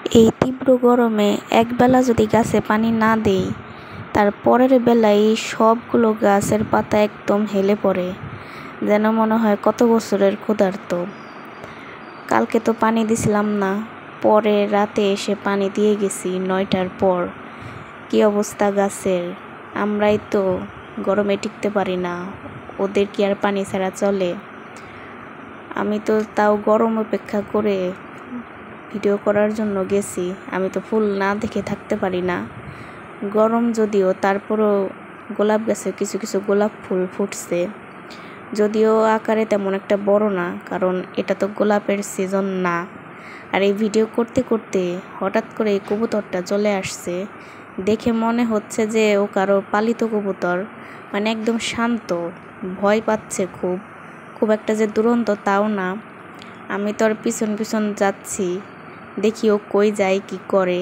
এই তীব্র গরমে একবেলা যদি গাছে পানি না দেই, তার পরের বেলায় সবগুলো গাছের পাতা একদম হেলে পড়ে, যেন মনে হয় কত বছরের ক্ষুধার্ত। কালকে তো পানি দিছিলাম না, পরে রাতে এসে পানি দিয়ে গেছি 9টার পর। কি অবস্থা গাছের! আমরাই তো গরমে টিকতে পারি না, ওদের কি আর পানি ছাড়া চলে? আমি তো তাও গরম উপেক্ষা করে ভিডিও করার জন্য গেছি। আমি তো ফুল না দেখে থাকতে পারি না। গরম যদিও, তারপরও গোলাপ গাছে কিছু কিছু গোলাপ ফুল ফুটছে, যদিও আকারে তেমন একটা বড় না, কারণ এটা তো গোলাপের সিজন না। আর এই ভিডিও করতে করতে হঠাৎ করে এই কবুতরটা চলে আসছে। দেখে মনে হচ্ছে যে ও কারো পালিত কবুতর, মানে একদম শান্ত, ভয় পাচ্ছে খুব। খুব একটা যে দুরন্ত তাও না। আমি তো আর পিছন পিছন যাচ্ছি, দেখি ও কই যায় কি করে।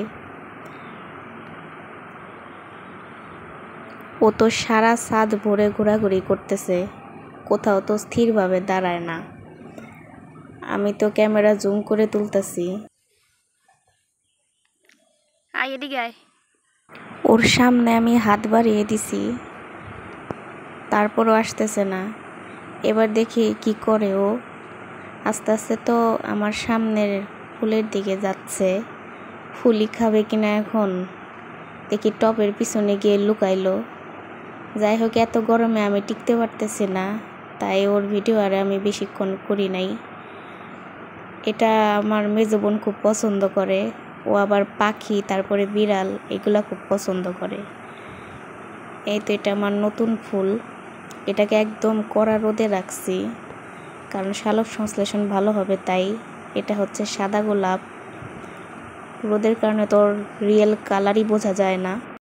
ও তো সারা ছাদ ভরে ঘোরাঘুরি করতেছে, কোথাও তো স্থিরভাবে দাঁড়ায় না। আমি তো ক্যামেরা জুম করে তুলতেছি। ওর সামনে আমি হাত বাড়িয়ে দিছি, তারপরও আসতেছে না। এবার দেখি কি করে ও। আস্তে আস্তে তো আমার সামনের ফুলের দিকে যাচ্ছে। ফুলই খাবে কিনা এখন, দেখি টবের পিছনে গিয়ে লুকাইলো। যাই হোক, এত গরমে আমি টিকতে পারতেছি না, তাই ওর ভিডিও আর আমি বেশিক্ষণ করি নাই। এটা আমার মেজো বোন খুব পছন্দ করে। ও আবার পাখি, তারপরে বিড়াল, এগুলা খুব পছন্দ করে। এই তো এটা আমার নতুন ফুল, এটাকে একদম কড়া রোদে রাখছি, কারণ শালক সংশ্লেষণ ভালো হবে তাই। এটা হচ্ছে সাদা গোলাপ, রোদের কারণে তোর রিয়েল কালারই বোঝা যায় না।